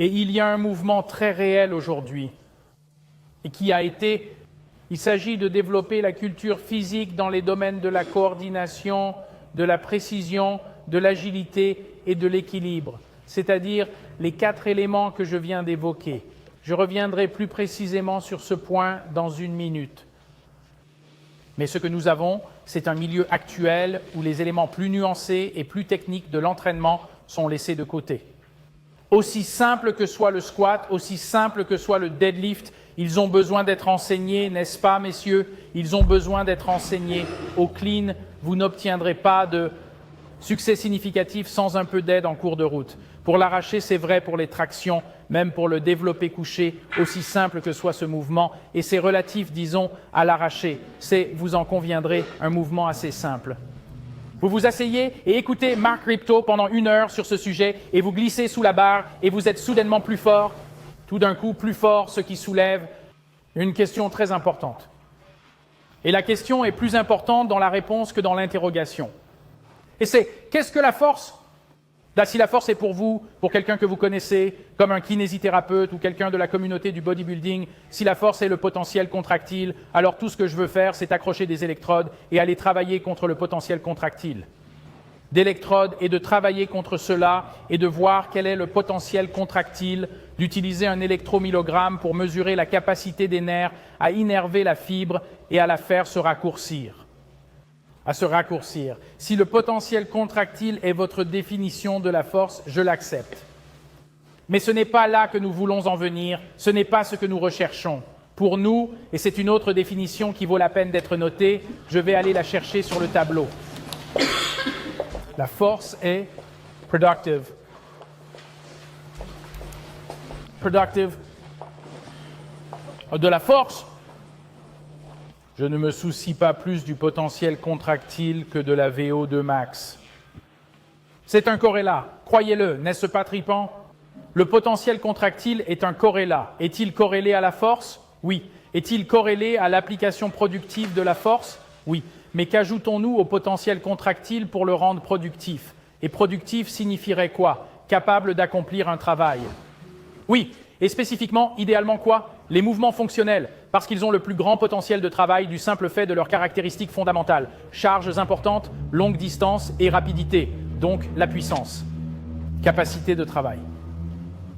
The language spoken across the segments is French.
Et il y a un mouvement très réel aujourd'hui et il s'agit de développer la culture physique dans les domaines de la coordination, de la précision, de l'agilité et de l'équilibre, c'est-à-dire les 4 éléments que je viens d'évoquer. Je reviendrai plus précisément sur ce point dans 1 minute. Mais ce que nous avons, c'est un milieu actuel où les éléments plus nuancés et plus techniques de l'entraînement sont laissés de côté. Aussi simple que soit le squat, aussi simple que soit le deadlift, ils ont besoin d'être enseignés, n'est-ce pas, messieurs? Ils ont besoin d'être enseignés. Au clean, vous n'obtiendrez pas de succès significatif sans un peu d'aide en cours de route. Pour l'arracher, c'est vrai pour les tractions, même pour le développé couché, aussi simple que soit ce mouvement, et c'est relatif, disons, à l'arracher. C'est, vous en conviendrez, un mouvement assez simple. Vous vous asseyez et écoutez Mark Rippetoe pendant 1 heure sur ce sujet et vous glissez sous la barre et vous êtes soudainement plus fort, tout d'un coup plus fort, ce qui soulève une question très importante. Et la question est plus importante dans la réponse que dans l'interrogation. Et c'est, qu'est-ce que la force? Là, si la force est pour vous, pour quelqu'un que vous connaissez, comme un kinésithérapeute ou quelqu'un de la communauté du bodybuilding, si la force est le potentiel contractile, alors tout ce que je veux faire, c'est accrocher des électrodes et aller travailler contre le potentiel contractile d'électrodes et de travailler contre cela et de voir quel est le potentiel contractile, d'utiliser un électromyogramme pour mesurer la capacité des nerfs à innerver la fibre et à la faire se raccourcir. Si le potentiel contractile est votre définition de la force, je l'accepte. Mais ce n'est pas là que nous voulons en venir, ce n'est pas ce que nous recherchons. Pour nous, et c'est une autre définition qui vaut la peine d'être notée, je vais aller la chercher sur le tableau. La force est productive. Productive. De la force, je ne me soucie pas plus du potentiel contractile que de la VO2 max. C'est un corrélat, croyez-le, n'est-ce pas trippant? Le potentiel contractile est un corrélat. Est-il corrélé à la force? Oui. Est-il corrélé à l'application productive de la force? Oui. Mais qu'ajoutons-nous au potentiel contractile pour le rendre productif? Et productif signifierait quoi? Capable d'accomplir un travail. Oui. Et spécifiquement, idéalement quoi? Les mouvements fonctionnels, parce qu'ils ont le plus grand potentiel de travail du simple fait de leurs caractéristiques fondamentales. Charges importantes, longue distance et rapidité, donc la puissance. Capacité de travail.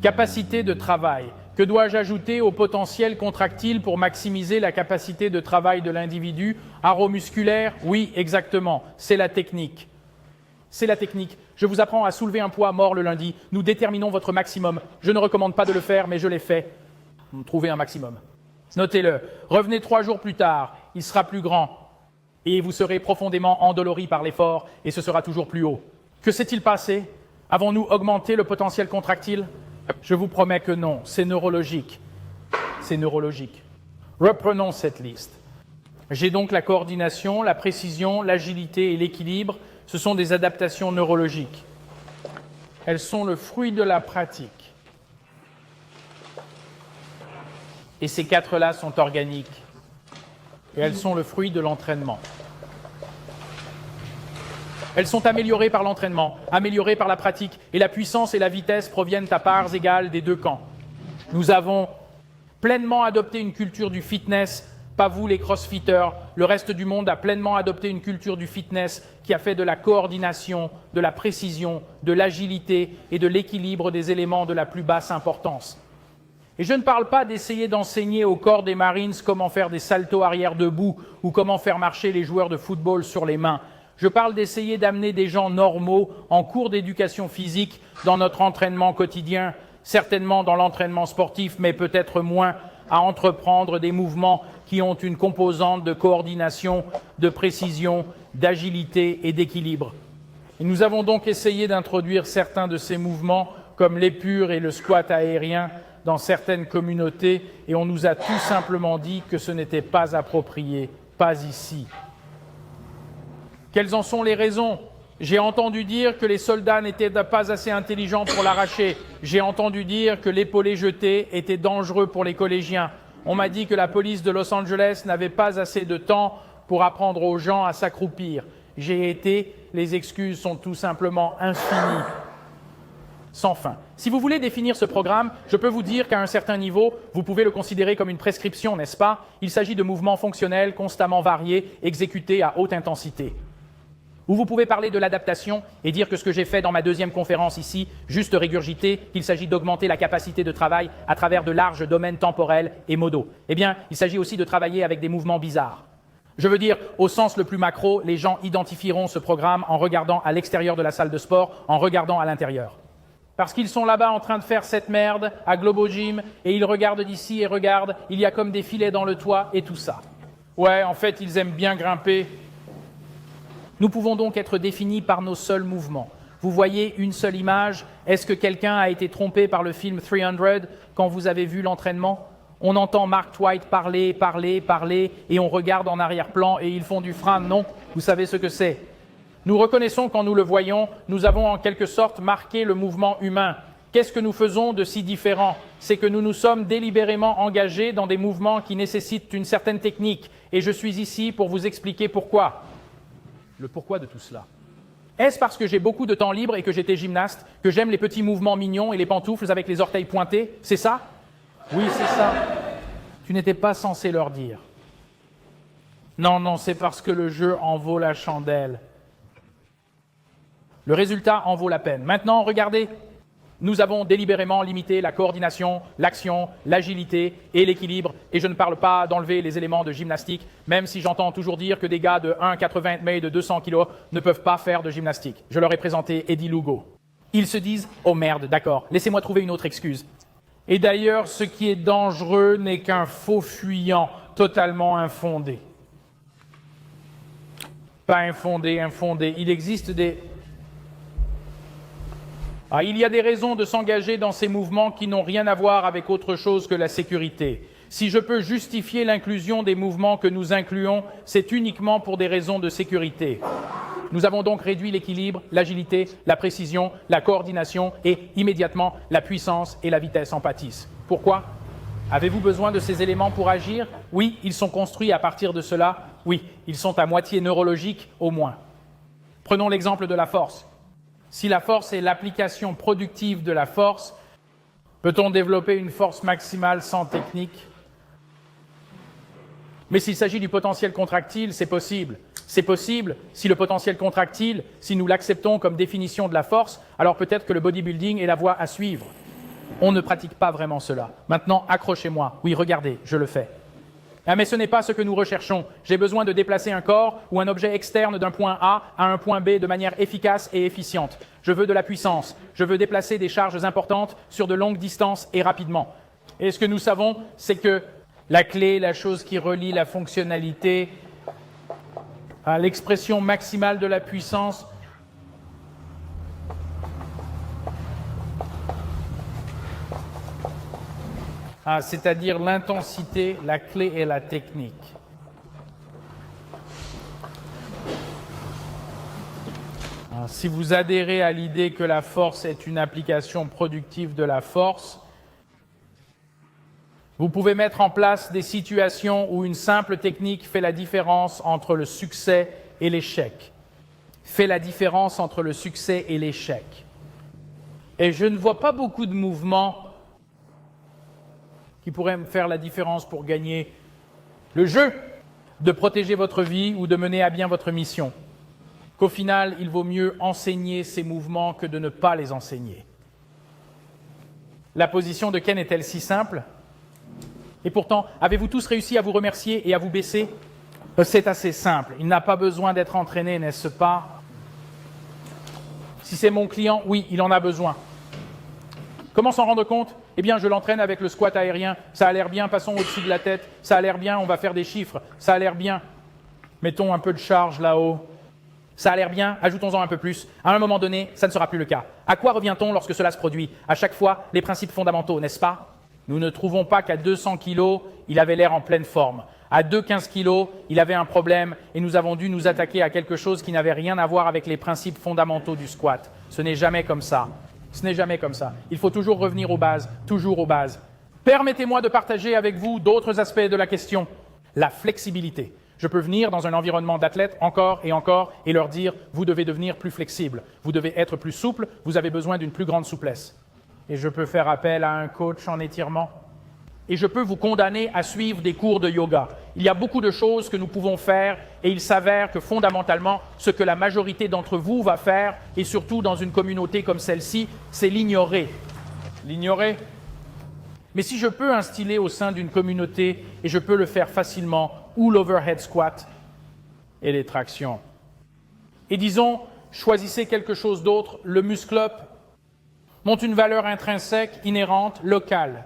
Capacité de travail. Que dois-je ajouter au potentiel contractile pour maximiser la capacité de travail de l'individu? Aromusculaire? Oui, exactement. C'est la technique. C'est la technique. Je vous apprends à soulever un poids mort le lundi. Nous déterminons votre maximum. Je ne recommande pas de le faire, mais je l'ai fait. Trouvez un maximum. Notez-le. Revenez 3 jours plus tard. Il sera plus grand. Et vous serez profondément endolori par l'effort et ce sera toujours plus haut. Que s'est-il passé? Avons-nous augmenté le potentiel contractile? Je vous promets que non. C'est neurologique. C'est neurologique. Reprenons cette liste. J'ai donc la coordination, la précision, l'agilité et l'équilibre. Ce sont des adaptations neurologiques. Elles sont le fruit de la pratique. Et ces 4-là sont organiques. Et elles sont le fruit de l'entraînement. Elles sont améliorées par l'entraînement, améliorées par la pratique, et la puissance et la vitesse proviennent à parts égales des 2 camps. Nous avons pleinement adopté une culture du fitness, pas vous les crossfitters, le reste du monde a pleinement adopté une culture du fitness qui a fait de la coordination, de la précision, de l'agilité et de l'équilibre des éléments de la plus basse importance. Et je ne parle pas d'essayer d'enseigner au corps des Marines comment faire des saltos arrière debout ou comment faire marcher les joueurs de football sur les mains. Je parle d'essayer d'amener des gens normaux en cours d'éducation physique dans notre entraînement quotidien, certainement dans l'entraînement sportif, mais peut-être moins, à entreprendre des mouvements qui ont une composante de coordination, de précision, d'agilité et d'équilibre. Et nous avons donc essayé d'introduire certains de ces mouvements, comme l'épure et le squat aérien, dans certaines communautés, et on nous a tout simplement dit que ce n'était pas approprié, pas ici. Quelles en sont les raisons? J'ai entendu dire que les soldats n'étaient pas assez intelligents pour l'arracher. J'ai entendu dire que l'épaulé jeté était dangereux pour les collégiens. On m'a dit que la police de Los Angeles n'avait pas assez de temps pour apprendre aux gens à s'accroupir. J'ai été, les excuses sont tout simplement infinies. sans fin. Si vous voulez définir ce programme, je peux vous dire qu'à un certain niveau, vous pouvez le considérer comme une prescription, n'est-ce pas? Il s'agit de mouvements fonctionnels constamment variés, exécutés à haute intensité. Ou vous pouvez parler de l'adaptation et dire que ce que j'ai fait dans ma deuxième conférence ici, juste régurgiter, qu'il s'agit d'augmenter la capacité de travail à travers de larges domaines temporels et modaux. Eh bien, il s'agit aussi de travailler avec des mouvements bizarres. Je veux dire, au sens le plus macro, les gens identifieront ce programme en regardant à l'extérieur de la salle de sport, en regardant à l'intérieur. Parce qu'ils sont là-bas en train de faire cette merde à Globo Gym et ils regardent d'ici et regardent, il y a comme des filets dans le toit et tout ça. Ouais, en fait, ils aiment bien grimper. Nous pouvons donc être définis par nos seuls mouvements. Vous voyez une seule image. Est-ce que quelqu'un a été trompé par le film 300 quand vous avez vu l'entraînement? On entend Mark Twight parler, et on regarde en arrière-plan et ils font du frein. Non, vous savez ce que c'est. Nous reconnaissons quand nous le voyons, nous avons en quelque sorte marqué le mouvement humain. Qu'est-ce que nous faisons de si différent? C'est que nous nous sommes délibérément engagés dans des mouvements qui nécessitent une certaine technique. Et je suis ici pour vous expliquer pourquoi. Le pourquoi de tout cela. Est-ce parce que j'ai beaucoup de temps libre et que j'étais gymnaste, que j'aime les petits mouvements mignons et les pantoufles avec les orteils pointés? C'est ça? Oui, c'est ça. Tu n'étais pas censé leur dire. Non, c'est parce que le jeu en vaut la chandelle. Le résultat en vaut la peine. Maintenant, regardez. Nous avons délibérément limité la coordination, l'action, l'agilité et l'équilibre. Et je ne parle pas d'enlever les éléments de gymnastique, même si j'entends toujours dire que des gars de 1,80 m et de 200 kg ne peuvent pas faire de gymnastique. Je leur ai présenté Eddie Lugo. Ils se disent « Oh merde, d'accord, laissez-moi trouver une autre excuse ». Et d'ailleurs, ce qui est dangereux n'est qu'un faux fuyant totalement infondé. Pas infondé. Il existe des... il y a des raisons de s'engager dans ces mouvements qui n'ont rien à voir avec autre chose que la sécurité. Si je peux justifier l'inclusion des mouvements que nous incluons, c'est uniquement pour des raisons de sécurité. Nous avons donc réduit l'équilibre, l'agilité, la précision, la coordination et, immédiatement, la puissance et la vitesse en pâtissent. Pourquoi? Avez-vous besoin de ces éléments pour agir? Oui, ils sont construits à partir de cela. Oui, ils sont à moitié neurologiques, au moins. Prenons l'exemple de la force. Si la force est l'application productive de la force, peut-on développer une force maximale sans technique? Mais s'il s'agit du potentiel contractile, c'est possible. C'est possible si le potentiel contractile, si nous l'acceptons comme définition de la force, alors peut-être que le bodybuilding est la voie à suivre. On ne pratique pas vraiment cela. Maintenant, accrochez-moi. Oui, regardez, je le fais. Mais ce n'est pas ce que nous recherchons. J'ai besoin de déplacer un corps ou un objet externe d'un point A à un point B de manière efficace et efficiente. Je veux de la puissance. Je veux déplacer des charges importantes sur de longues distances et rapidement. Et ce que nous savons, c'est que la clé, la chose qui relie la fonctionnalité à l'expression maximale de la puissance, c'est-à-dire l'intensité, la clé est la technique. Si vous adhérez à l'idée que la force est une application productive de la force, vous pouvez mettre en place des situations où une simple technique fait la différence entre le succès et l'échec. Fait la différence entre le succès et l'échec. Et je ne vois pas beaucoup de mouvements qui pourrait me faire la différence pour gagner le jeu, de protéger votre vie ou de mener à bien votre mission. Qu'au final, il vaut mieux enseigner ces mouvements que de ne pas les enseigner. La position de Ken est-elle si simple? Et pourtant, avez-vous tous réussi à vous remercier et à vous baisser? C'est assez simple. Il n'a pas besoin d'être entraîné, n'est-ce pas? Si c'est mon client, oui, il en a besoin. Comment s'en rendre compte? Eh bien, je l'entraîne avec le squat aérien. Ça a l'air bien, passons au-dessus de la tête. Ça a l'air bien, on va faire des chiffres. Ça a l'air bien. Mettons un peu de charge là-haut. Ça a l'air bien, ajoutons-en un peu plus. À un moment donné, ça ne sera plus le cas. À quoi revient-on lorsque cela se produit? À chaque fois, les principes fondamentaux, n'est-ce pas? Nous ne trouvons pas qu'à 200 kg, il avait l'air en pleine forme. À 215 kg, il avait un problème et nous avons dû nous attaquer à quelque chose qui n'avait rien à voir avec les principes fondamentaux du squat. Ce n'est jamais comme ça. Ce n'est jamais comme ça. Il faut toujours revenir aux bases, toujours aux bases. Permettez-moi de partager avec vous d'autres aspects de la question. La flexibilité. Je peux venir dans un environnement d'athlètes encore et leur dire « vous devez devenir plus flexible, vous devez être plus souple, vous avez besoin d'une plus grande souplesse ». Et je peux faire appel à un coach en étirement. Et je peux vous condamner à suivre des cours de yoga. Il y a beaucoup de choses que nous pouvons faire et il s'avère que fondamentalement, ce que la majorité d'entre vous va faire, et surtout dans une communauté comme celle-ci, c'est l'ignorer. L'ignorer. Mais si je peux instiller au sein d'une communauté, et je peux le faire facilement, ou l'overhead squat et les tractions. Et disons, choisissez quelque chose d'autre, le muscle-up montre une valeur intrinsèque, inhérente, locale.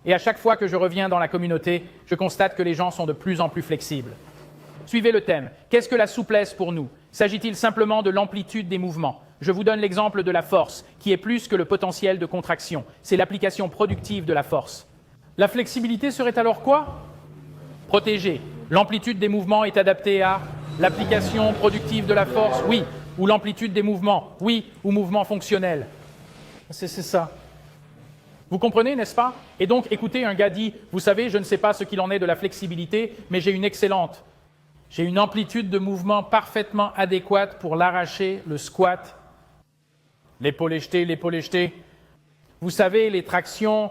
Et à chaque fois que je reviens dans la communauté, je constate que les gens sont de plus en plus flexibles. Suivez le thème. Qu'est-ce que la souplesse pour nous? S'agit-il simplement de l'amplitude des mouvements? Je vous donne l'exemple de la force, qui est plus que le potentiel de contraction. C'est l'application productive de la force. La flexibilité serait alors quoi? Protégée. L'amplitude des mouvements est adaptée à l'application productive de la force, oui. Ou l'amplitude des mouvements, oui. Ou mouvement fonctionnel. C'est ça. Vous comprenez, n'est-ce pas? Et donc, écoutez, un gars dit, vous savez, je ne sais pas ce qu'il en est de la flexibilité, mais j'ai une excellente. J'ai une amplitude de mouvement parfaitement adéquate pour l'arracher, le squat, l'épaule jetée. Vous savez, les tractions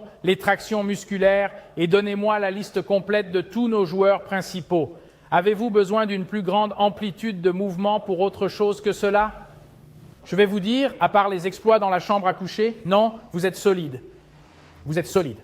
musculaires, et donnez-moi la liste complète de tous nos joueurs principaux. Avez-vous besoin d'une plus grande amplitude de mouvement pour autre chose que cela? Je vais vous dire, à part les exploits dans la chambre à coucher, non, vous êtes solide. Vous êtes solide.